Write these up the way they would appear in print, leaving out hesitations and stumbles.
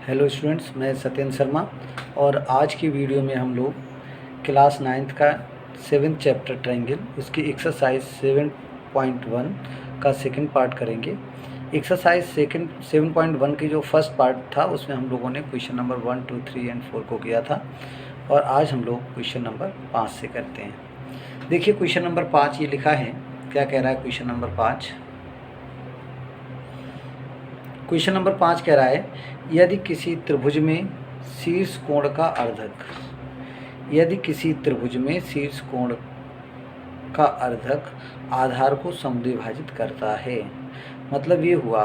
Hello students, मैं सत्येंद्र शर्मा और आज की वीडियो में हम लोग क्लास 9th का 7th चैप्टर ट्रायंगल उसकी एक्सरसाइज 7.1 का सेकंड पार्ट करेंगे। एक्सरसाइज 7.1 की जो फर्स्ट पार्ट था उसमें हम लोगों ने क्वेश्चन नंबर 1, 2, 3 एंड 4 को किया था और आज हम लोग क्वेश्चन नंबर 5 से करते हैं। देखिए क्वेश्चन नंबर 5 ये लिखा है, क्या कह रहा है क्वेश्चन नंबर 5। क्वेश्चन नंबर 5 कह रहा है, यदि किसी त्रिभुज में शीर्ष कोण का अर्धक, यदि किसी त्रिभुज में शीर्ष कोण का अर्धक आधार को समद्विभाजित करता है। मतलब ये हुआ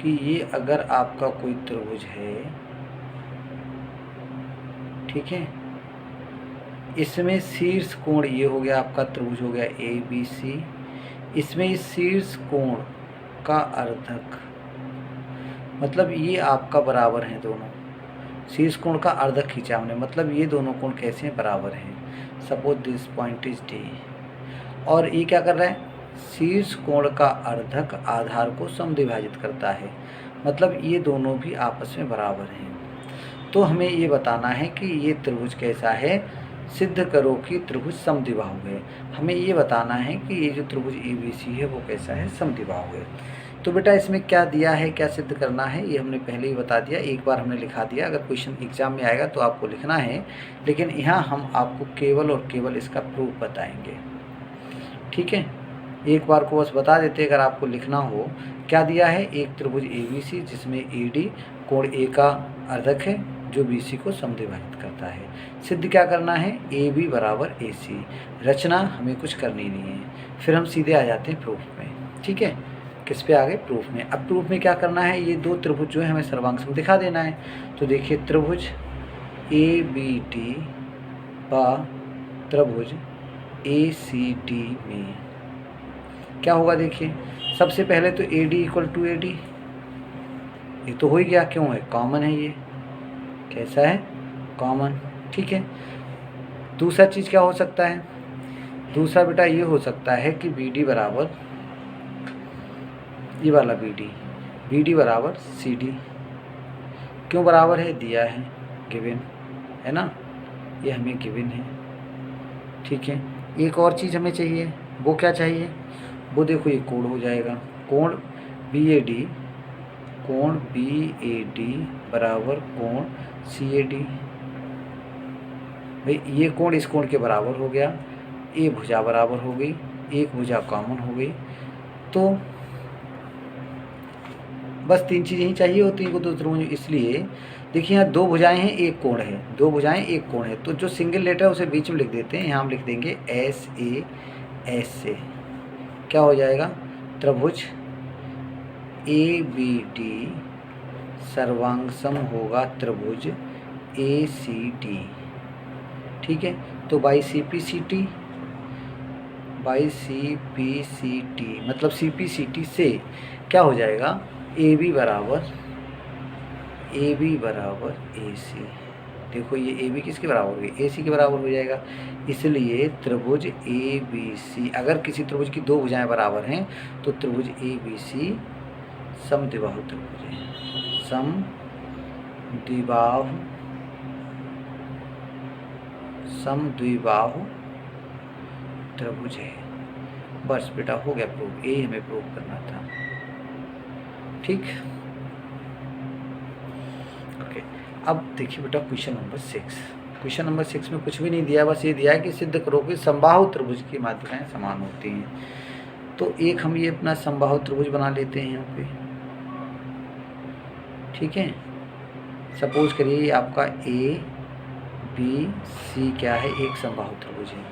कि ये अगर आपका कोई त्रिभुज है, ठीक है, इसमें शीर्ष कोण ये हो गया, आपका त्रिभुज हो गया ABC, इसमें इस शीर्ष कोण का अर्धक मतलब ये आपका बराबर हैं, दोनों शीर्ष कोण का अर्धक खींचा हमने, मतलब ये दोनों कोण कैसे हैं, बराबर हैं। Suppose this point is D और ये क्या कर रहा है, शीर्ष कोण का अर्धक आधार को समद्विभाजित करता है, मतलब ये दोनों भी आपस में बराबर हैं। तो हमें ये बताना है कि ये त्रिभुज कैसा है, सिद्ध करो कि त्रिभुज समद्विबाहु है। हमें ये बताना है कि ये जो त्रिभुज ABC है वो कैसा है, समद्विबाहु है। तो बेटा इसमें क्या दिया है, क्या सिद्ध करना है, ये हमने पहले ही बता दिया, एक बार हमने लिखा दिया। अगर क्वेश्चन एग्जाम में आएगा तो आपको लिखना है, लेकिन यहाँ हम आपको केवल और केवल इसका प्रूफ बताएंगे, ठीक है। एक बार को बस बता देते अगर आपको लिखना हो। क्या दिया है, एक त्रिभुज ABC जिसमें AD कोण A का अर्धक है जो BC को समद्विभाजित करता है। सिद्ध क्या करना है, AB बराबर AC। रचना हमें कुछ करनी नहीं है, फिर हम सीधे आ जाते हैं प्रूफ में, ठीक है। किस पे आ गए, प्रूफ में। अब प्रूफ में क्या करना है, ये दो त्रिभुज जो है हमें सर्वांग सम दिखा देना है। तो देखिए त्रिभुज ABD व त्रिभुज ACD में क्या होगा, देखिए सबसे पहले तो AD इक्वल टू AD, ये तो हो ही गया, क्यों है, कॉमन है, ये कैसा है, कॉमन, ठीक है। दूसरा चीज़ क्या हो सकता है, दूसरा बेटा ये हो सकता है कि BD बराबर, ये वाला BD बराबर CD, क्यों बराबर है, दिया है, गिवन है ना, ये हमें गिवन है, ठीक है। एक और चीज़ हमें चाहिए, वो क्या चाहिए, वो देखो ये कोण हो जाएगा, कोण BAD, कोण BAD बराबर कोण CAD। भाई ये कोण इस कोण के बराबर हो गया, ये भुजा बराबर हो गई, एक भुजा कॉमन हो गई। तो बस तीन चीज़ें ही चाहिए होती हैं दो त्रिभुज, इसलिए देखिए यहाँ दो भुजाएं हैं, एक कोण है, दो भुजाएं एक कोण है, तो जो सिंगल लेटर है उसे बीच में लिख देते हैं। यहाँ हम लिख देंगे SA से क्या हो जाएगा, त्रिभुज ABD सर्वांग सम होगा त्रिभुज ACD, ठीक है। तो बाई CPCT मतलब CPCT से क्या हो जाएगा, AB बराबर AC। देखो ये AB किसके बराबर हो गई, AC के बराबर हो जाएगा। इसलिए त्रिभुज ABC, अगर किसी त्रिभुज की दो भुजाएं बराबर हैं तो त्रिभुज ABC समद्विबाहु त्रिभुज है, समद्विबाहु त्रिभुज है। बस बेटा हो गया प्रूफ, यही हमें प्रूफ करना था, ठीक। ओके, अब देखिए बेटा क्वेश्चन नंबर 6। क्वेश्चन नंबर 6 में कुछ भी नहीं दिया, बस ये दिया है कि सिद्ध करो कि समबाहु त्रिभुज की मात्राएं समान होती हैं। तो एक हम ये अपना समबाहु त्रिभुज बना लेते हैं यहाँ पे, ठीक है। सपोज करिए आपका ABC क्या है, एक समबाहु त्रिभुज है।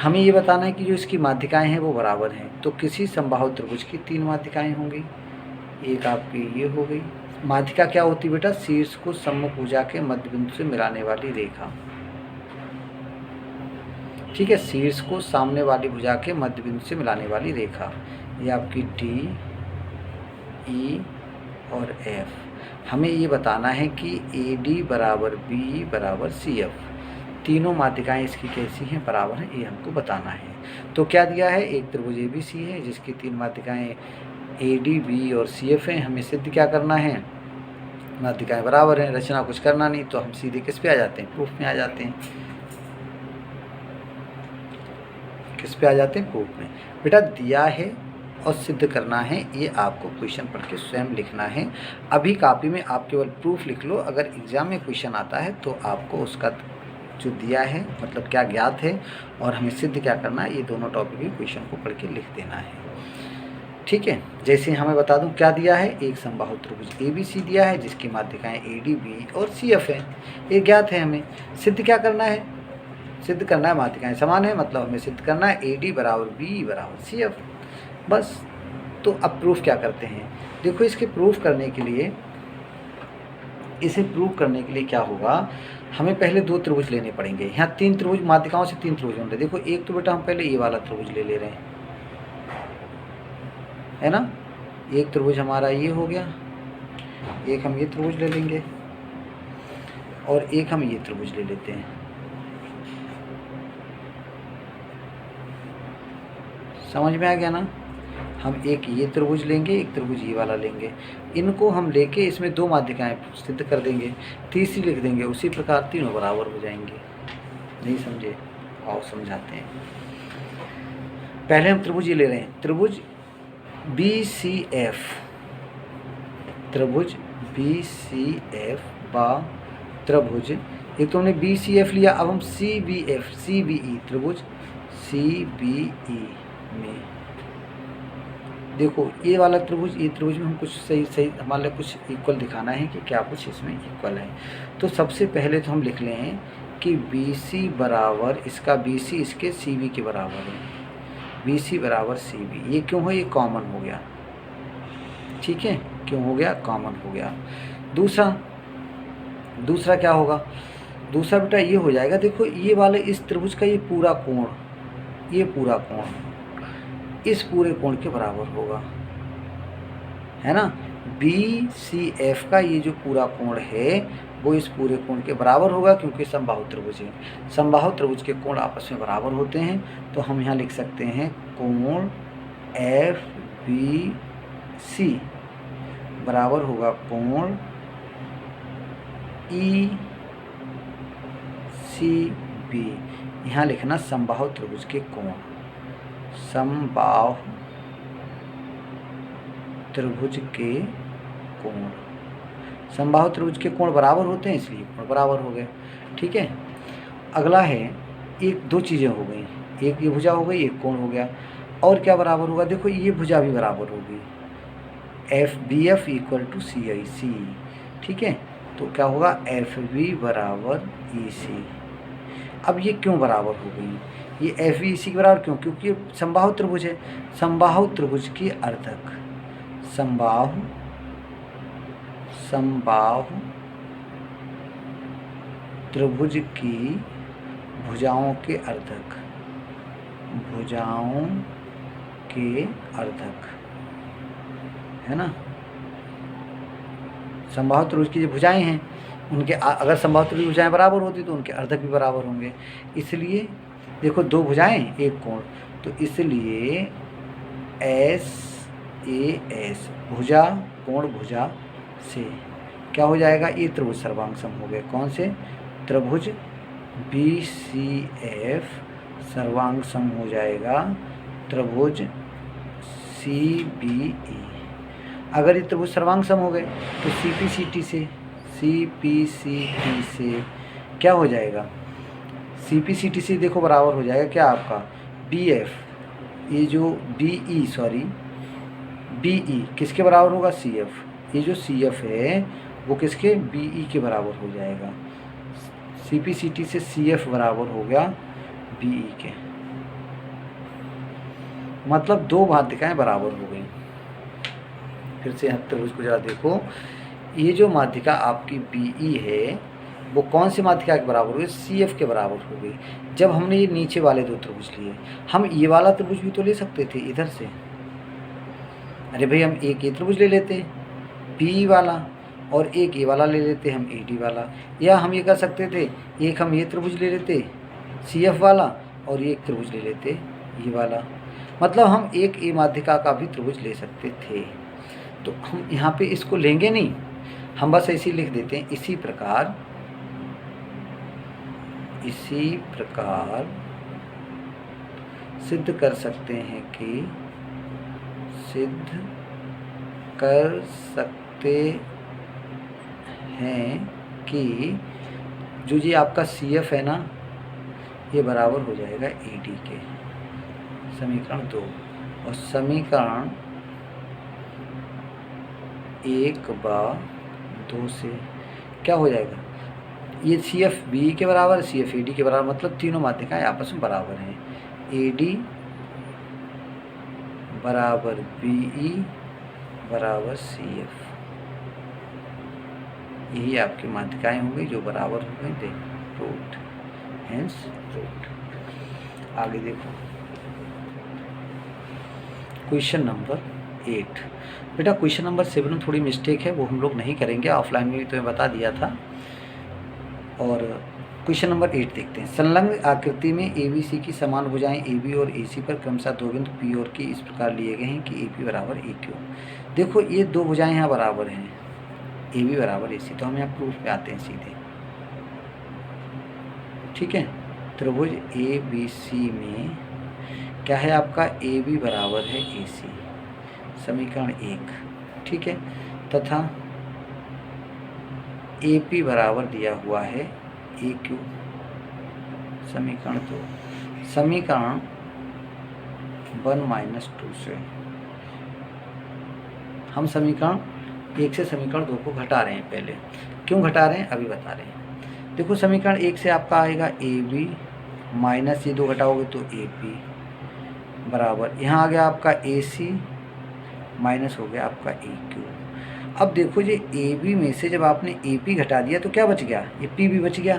हमें ये बताना है कि जो इसकी माध्यिकाएं हैं वो बराबर हैं। तो किसी समबाहु त्रिभुज की तीन माध्यिकाएं होंगी, एक आपकी ये हो गई। माध्यिका क्या होती है बेटा, शीर्ष को सम्मुख भुजा के मध्य बिंदु से मिलाने वाली रेखा, ठीक है। शीर्ष को सामने वाली भुजा के मध्य बिंदु से मिलाने वाली रेखा, ये आपकी D, E और F। हमें ये बताना है कि AD बराबर B बराबर CF, तीनों माध्यिकाएं इसकी कैसी हैं, बराबर हैं, ये हमको बताना है। तो क्या दिया है, एक त्रिभुज ABC है जिसकी तीन माध्यिकाएं AD, B और CF हैं। हमें सिद्ध क्या करना है, माध्यिकाएं बराबर हैं, रचना कुछ करना नहीं, तो हम सीधे किस पे आ जाते हैं, प्रूफ में आ जाते हैं। किस पे आ जाते हैं, प्रूफ में। बेटा दिया है और सिद्ध करना है, ये आपको क्वेश्चन पढ़ के स्वयं लिखना है। अभी कॉपी में आप केवल प्रूफ लिख लो, अगर एग्जाम में क्वेश्चन आता है तो आपको उसका जो दिया है मतलब क्या ज्ञात है और हमें सिद्ध क्या करना है, ये दोनों टॉपिक भी क्वेश्चन को पढ़ के लिख देना है। ठीक है, जैसे हमें बता दूं क्या दिया है, एक समबाहु त्रिभुज ABC दिया है जिसकी माध्यिकाएं AD B और CF है, ये ज्ञात है। हमें सिद्ध क्या करना है, सिद्ध करना है माध्यिकाएं समान है, मतलब हमें सिद्ध करना है AD बराबर B बराबर CF, बस। तो अब प्रूफ क्या करते हैं, देखो इसके प्रूफ करने के लिए, इसे प्रूफ करने के लिए क्या होगा, हमें पहले 2 त्रिभुज लेने पड़ेंगे। यहाँ 3 त्रिभुज, माध्यिकाओं से 3 त्रिभुज होंगे। देखो एक तो बेटा हम पहले ये वाला त्रिभुज ले रहे हैं, है ना, एक त्रिभुज हमारा ये हो गया, एक हम ये त्रिभुज ले लेंगे और एक हम ये त्रिभुज ले लेते हैं। समझ में आ गया ना, हम एक ये त्रिभुज लेंगे, एक त्रिभुज ये वाला लेंगे, इनको हम लेके इसमें 2 माध्यिकाएं सिद्ध कर देंगे, तीसरी लिख देंगे, उसी प्रकार तीनों बराबर हो जाएंगे। नहीं समझे, आओ समझाते हैं। पहले हम त्रिभुज ये ले रहे हैं, त्रिभुज BCF, त्रिभुज BCF बा त्रिभुज, एक तो हमने BCF लिया, अब हम CBE त्रिभुज CBE में देखो ये वाला त्रिभुज, ये त्रिभुज में हम कुछ सही हमारे कुछ इक्वल दिखाना है कि क्या कुछ इसमें इक्वल है। तो सबसे पहले तो हम लिख लें हैं कि BC बराबर इसका BC इसके CB के बराबर है, BC बराबर CB। ये क्यों है, ये कॉमन हो गया, ठीक है, क्यों हो गया, कॉमन हो गया। दूसरा क्या होगा, दूसरा बेटा ये हो जाएगा, देखो ये वाले इस त्रिभुज का ये पूरा कोण, ये पूरा कोण इस पूरे कोण के बराबर होगा, है ना। BCF का ये जो पूरा कोण है वो इस पूरे कोण के बराबर होगा, क्योंकि समबाहु त्रिभुज है, समबाहु त्रिभुज के कोण आपस में बराबर होते हैं। तो हम यहाँ लिख सकते हैं कोण FBC बराबर होगा कोण ECB। यहाँ लिखना समबाहु त्रिभुज के कोण, समबाहु त्रिभुज के कोण, समबाहु त्रिभुज के कोण बराबर होते हैं इसलिए कोण बराबर हो गए। ठीक है, अगला है, एक 2 चीज़ें हो गई, एक ये भुजा हो गई, एक कोण हो गया, और क्या बराबर होगा, देखो ये भुजा भी बराबर होगी, FBF इक्वल टू CIC। ठीक है, तो क्या होगा, FB बराबर EC। अब ये क्यों बराबर हो गई, ये FBEC के बराबर क्यों, क्योंकि ये समबाहु त्रिभुज है, समबाहु त्रिभुज की अर्धक, समबाहु त्रिभुज की भुजाओं के अर्धक, भुजाओं के अर्धक, है ना। समबाहु त्रिभुज की जो भुजाएं हैं उनके अगर समबाहु त्रिभुज की भुजाएं बराबर होती तो उनके अर्धक भी बराबर होंगे। इसलिए देखो 2 भुजाएं एक कोण, तो इसलिए SAS भुजा कोण भुजा से क्या हो जाएगा, ये त्रिभुज सर्वांग सम हो गए। कौन से, त्रिभुज BCF सर्वांग सम हो जाएगा त्रिभुज CBE। अगर ये त्रिभुज सर्वांग सम हो गए तो CPCT से क्या हो जाएगा, CPCT से देखो बराबर हो जाएगा क्या आपका BF, ये जो BE किसके बराबर होगा, CF। ये जो CF है वो किसके, BE के बराबर हो जाएगा। CPCT से CF बराबर हो गया BE के, मतलब 2 माध्यिकाएं बराबर हो गई। फिर से त्रिभुज को जरा देखो, ये जो माध्यिका आपकी BE है वो कौन सी माध्यिका के बराबर हुई, CF के बराबर हो गई। जब हमने ये नीचे वाले 2 त्रिभुज लिए, हम ये वाला त्रिभुज भी तो ले सकते थे इधर से, अरे भाई हम एक ये त्रिभुज ले लेते BE वाला और एक ये वाला ले लेते हम AD वाला, या हम ये कर सकते थे एक हम ये त्रिभुज ले लेते CF वाला और एक त्रिभुज ले लेते ये वाला, मतलब हम एक माध्यिका का भी त्रिभुज ले सकते थे। तो हम यहाँ पे इसको लेंगे नहीं, हम बस ऐसे ही लिख देते हैं, इसी प्रकार सिद्ध कर सकते हैं कि जो ये आपका CF है ना, ये बराबर हो जाएगा AD के। समीकरण 2 और समीकरण 1/2 से क्या हो जाएगा, ये CF BE के बराबर, CF AD के बराबर, मतलब तीनों माध्यिकाएं आपस में बराबर हैं। AD बराबर BE बराबर CF, यही आपकी माध्यिकाएं होंगी जो बराबर हो गई। देख रूट, हेंस रूट। आगे देखो क्वेश्चन नंबर 8। बेटा क्वेश्चन नंबर 7 में थोड़ी मिस्टेक है, वो हम लोग नहीं करेंगे, ऑफलाइन में भी तुम्हें बता दिया था। और क्वेश्चन नंबर 8 देखते हैं। संलग्न आकृति में ABC की समान भुजाएं AB और AC पर क्रमशः दो बिंदु P और Q इस प्रकार लिए गए हैं कि AP बराबर AQ। देखो ये दो भुजाएं यहाँ बराबर हैं, AB बराबर AC, तो हम यहाँ प्रूफ पे आते हैं सीधे। ठीक है, त्रिभुज ABC में क्या है आपका, AB बराबर है AC, समीकरण 1। ठीक है, तथा AP बराबर दिया हुआ है AQ, समीकरण 2। समीकरण 1-2 से हम समीकरण 1 से समीकरण 2 को घटा रहे हैं। पहले क्यों घटा रहे हैं अभी बता रहे हैं। देखो समीकरण 1 से आपका आएगा AB माइनस ये दो घटाओगे तो AP बराबर, यहाँ आ गया आपका AC माइनस हो गया आपका AQ। अब देखो ये AB में से जब आपने AP घटा दिया तो क्या बच गया, ये PB बच गया।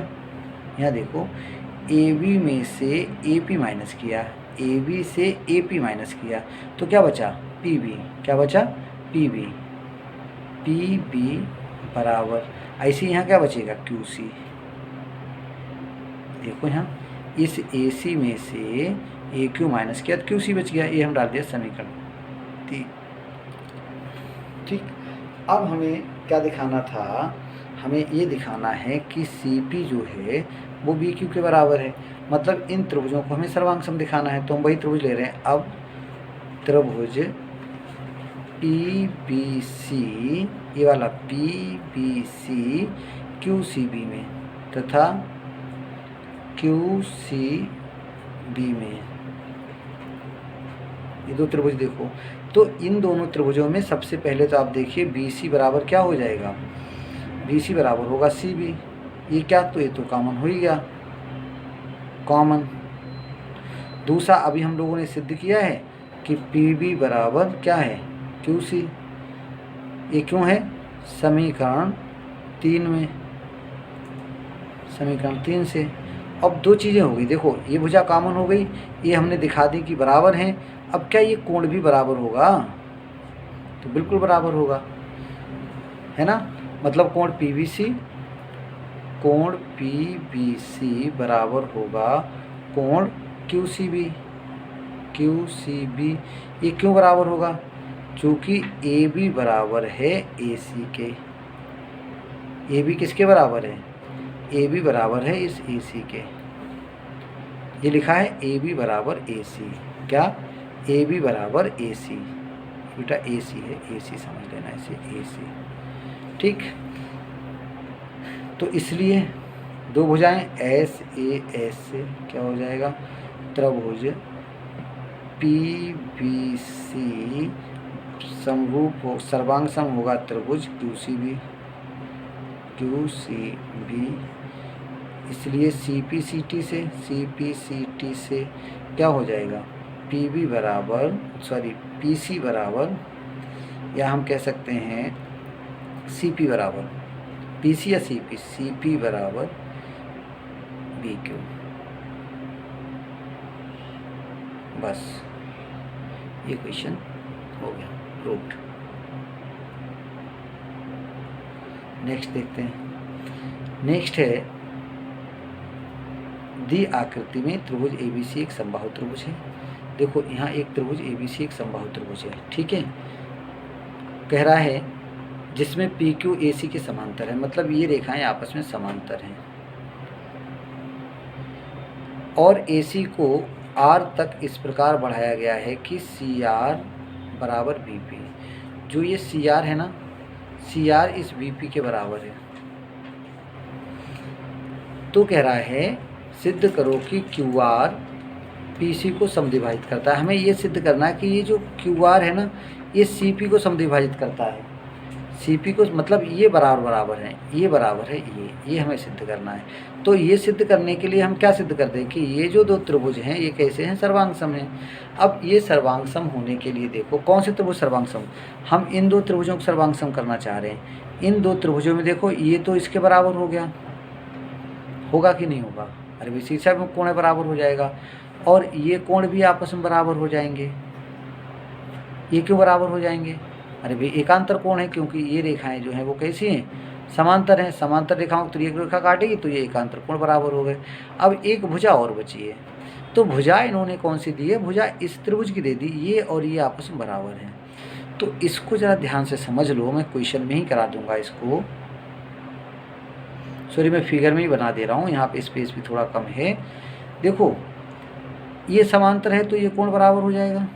यहाँ देखो AB में से AP माइनस किया, AB से AP माइनस किया, तो क्या बचा PB, क्या बचा PB। PB बराबर, ऐसे यहाँ क्या बचेगा QC। देखो यहाँ इस AC में से AQ माइनस किया तो QC बच गया, ये हम डाल दिया समीकरण 3। ठीक, अब हमें क्या दिखाना था, हमें ये दिखाना है कि CP जो है वो BQ के बराबर है, मतलब इन त्रिभुजों को हमें सर्वांग सम दिखाना है, तो हम वही त्रिभुज ले रहे हैं। अब त्रिभुज PBC, ये वाला PBC QCB में तथा QCB में, ये दो त्रिभुज देखो, तो इन दोनों त्रिभुजों में सबसे पहले तो आप देखिए BC बराबर क्या हो जाएगा, BC बराबर होगा CB। ये क्या, तो ये तो कॉमन हो ही गया, कॉमन। दूसरा अभी हम लोगों ने सिद्ध किया है कि PB बराबर क्या है QC, ये क्यों है, समीकरण 3 में, समीकरण 3 से। अब दो चीज़ें हो गई, देखो ये भुजा कॉमन हो गई, ये हमने दिखा दी कि बराबर हैं। अब क्या ये कोण भी बराबर होगा, तो बिल्कुल बराबर होगा, है ना, मतलब कोण PBC बराबर होगा कोण QCB। ये क्यों बराबर होगा, चूँकि AB बराबर है AC के। AB किसके बराबर है, AB बराबर है इस AC के, ये लिखा है AB बराबर AC, क्या AB बराबर AC, बेटा AC है, AC समझ लेना इसे AC। ठीक, तो इसलिए दो भुजाएं SAS से क्या हो जाएगा, त्रिभुज PBC समरूप हो, सर्वांग सम होगा त्रिभुज QCB। इसलिए CPCT से क्या हो जाएगा, PB बराबर PC बराबर, या हम कह सकते हैं CP बराबर, PC या CP बराबर BQ। बस ये क्वेश्चन हो गया प्रूव्ड। नेक्स्ट देखते हैं। नेक्स्ट है, दी आकृति में त्रिभुज ABC एक समबाहु त्रिभुज है। देखो यहाँ एक त्रिभुज ABC एक समबाहु त्रिभुज है। ठीक है, कह रहा है जिसमें पी क्यू ए सी के समांतर है, मतलब ये रेखाएं आपस में समांतर हैं और ए सी को आर तक इस प्रकार बढ़ाया गया है कि सी आर बराबर बी पी। जो ये सी आर है ना, सी आर इस बी पी के बराबर है। तो कह रहा है सिद्ध करो कि क्यू आर पी सी को समद्विभाजित करता है। हमें ये सिद्ध करना है कि ये जो क्यू आर है ना, ये सी पी को समद्विभाजित करता है। सी पी को मतलब ये बराबर है, ये बराबर है ये हमें सिद्ध करना है। तो ये सिद्ध करने के लिए हम क्या सिद्ध कर दें कि ये जो दो त्रिभुज हैं ये कैसे हैं, सर्वांगसम हैं। अब ये सर्वांगसम होने के लिए देखो कौन से त्रिभुज सर्वांगसम, हम इन दो त्रिभुजों को सर्वांगसम करना चाह रहे हैं। इन दो त्रिभुजों में देखो ये तो इसके बराबर हो गया, होगा कि नहीं होगा, अरे भी शीर्षा में कोण बराबर हो जाएगा और ये कोण भी आपस में बराबर हो जाएंगे। ये क्यों बराबर हो जाएंगे, अरे भाई एकांतर कोण है, क्योंकि ये रेखाएं जो हैं वो कैसी हैं, समांतर हैं। समांतर रेखाओं को एक रेखा काटेगी तो ये एकांतर कोण बराबर हो गए। अब एक भुजा और बची है, तो भुजा इन्होंने कौन सी दी है, भुजा इस त्रिभुज की दे दी, ये और ये आपस में बराबर हैं। तो इसको ज़रा ध्यान से समझ लो, मैं क्वेश्चन में ही करा दूंगा इसको, सॉरी मैं फिगर में ही बना दे रहा हूँ, यहाँ पे स्पेस भी थोड़ा कम है। देखो ये समांतर है तो ये कोण बराबर हो जाएगा,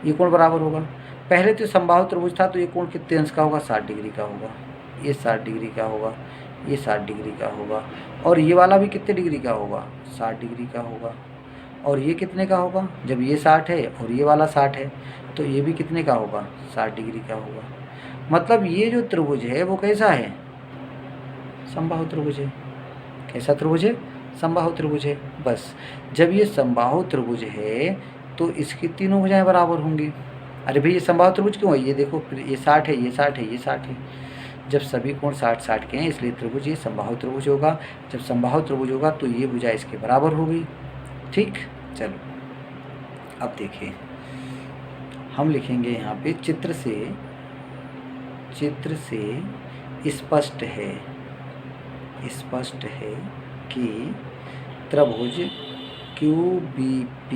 ये कोण बराबर होगा। पहले तो समबाहु त्रिभुज था तो ये कोण कितने अंश का होगा, 60 डिग्री का होगा। ये 60 डिग्री का होगा, ये 60 डिग्री का होगा और ये वाला भी कितने डिग्री का होगा, 60 डिग्री का होगा। और ये कितने का होगा, जब ये 60 है और ये वाला 60 है तो ये भी कितने का होगा, 60 डिग्री का होगा। मतलब ये जो त्रिभुज है वो कैसा है, समबाहु त्रिभुज है। कैसा त्रिभुज है, समबाहु त्रिभुज है। बस जब ये समबाहु त्रिभुज है तो इसकी तीनों भुजाएं बराबर होंगी। अरे भाई ये समबाहु त्रिभुज क्यों है, ये देखो ये 60 है, ये 60 है, ये 60 है। जब सभी कोण 60-60 के हैं इसलिए त्रिभुज ये समबाहु त्रिभुज होगा। जब समबाहु त्रिभुज होगा तो ये भुजा इसके बराबर होगी। ठीक, चलो अब देखिए हम लिखेंगे यहाँ पे चित्र से स्पष्ट है कि त्रिभुज QBP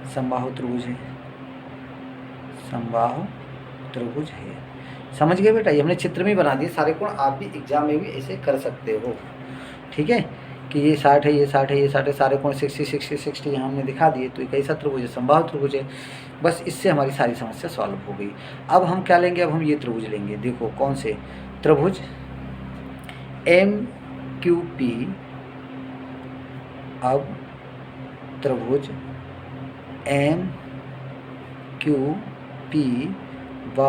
समबाहु त्रिभुज है, समबाहु त्रिभुज है। समझ गए बेटा, ये हमने चित्र में बना दिए सारे कोण, आप भी एग्जाम में भी ऐसे कर सकते हो। ठीक है कि ये 60 है, ये 60 है, ये 60 है, सारे कोण 60 यहाँ हमने दिखा दिए। तो एक ऐसा त्रिभुज है, समबाहु त्रिभुज है। बस इससे हमारी सारी समस्या सॉल्व हो गई। अब हम क्या लेंगे, अब हम ये त्रिभुज लेंगे। देखो कौन से त्रिभुज MQP। अब त्रिभुज MQP व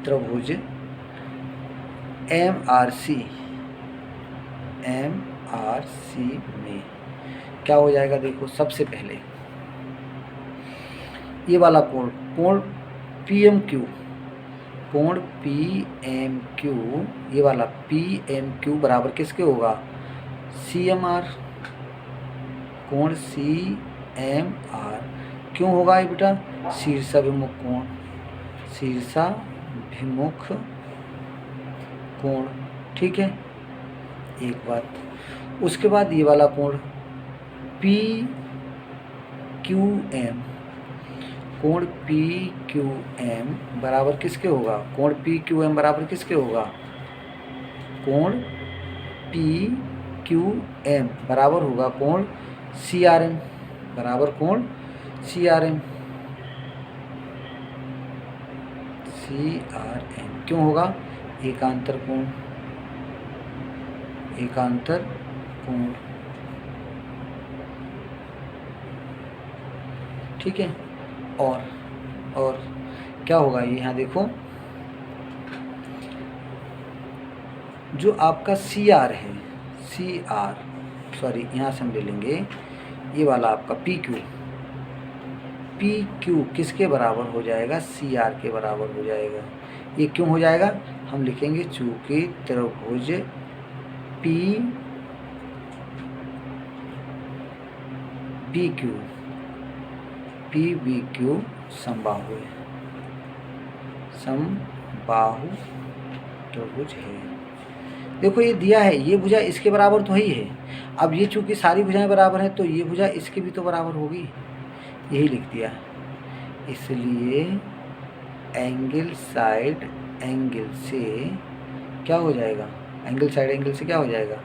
त्रिभुज MRC में क्या हो जाएगा, देखो सबसे पहले ये वाला कोण PMQ, कोण PMQ, ये वाला PMQ बराबर किसके होगा, CMR, कोण CMR क्यों होगा ये बेटा, शीर्षाभिमुख कोण, शीर्षाभिमुख कोण। ठीक है, एक बात। उसके बाद ये वाला कोण PQM, कोण PQM बराबर किसके होगा, कोण PQM बराबर किसके होगा, कोण PQM बराबर होगा कोण CRM, बराबर कोण CRM क्यों होगा, एकांतर कोण, एकांतर कोण। ठीक है, और क्या होगा, ये यहाँ देखो जो आपका CR है, सॉरी यहाँ से हम ले लेंगे ये वाला आपका PQ किसके बराबर हो जाएगा, CR के बराबर हो जाएगा। ये क्यों हो जाएगा, हम लिखेंगे चूंकि त्रिभुज PBQ समबाहु है, समबाहु त्रिभुज है। देखो ये दिया है, ये भुजा इसके बराबर तो ही है। अब ये चूंकि सारी भुजाएं बराबर हैं तो ये भुजा इसके भी तो बराबर होगी, यही लिख दिया। इसलिए एंगल साइड एंगल से क्या हो जाएगा, एंगल साइड एंगल से क्या हो जाएगा,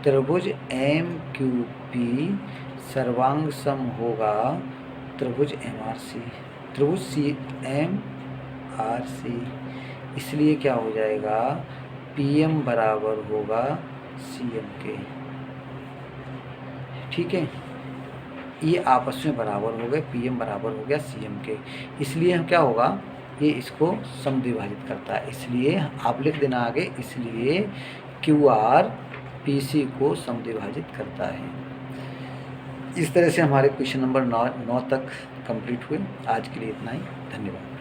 त्रिभुज एम क्यू पी सर्वांग सम होगा त्रिभुज एम आर सी, त्रिभुज सी एम आर सी। इसलिए क्या हो जाएगा, पी एम बराबर होगा सी एम के। ठीक है, ये आपस में बराबर हो गए, पी एम बराबर हो गया सी एम के। इसलिए हम क्या होगा, ये इसको समद्विभाजित करता है। इसलिए आप लिख देना आगे, इसलिए क्यू आर पी सी को समद्विभाजित करता है। इस तरह से हमारे क्वेश्चन नंबर 9 तक कंप्लीट हुए। आज के लिए इतना ही, धन्यवाद।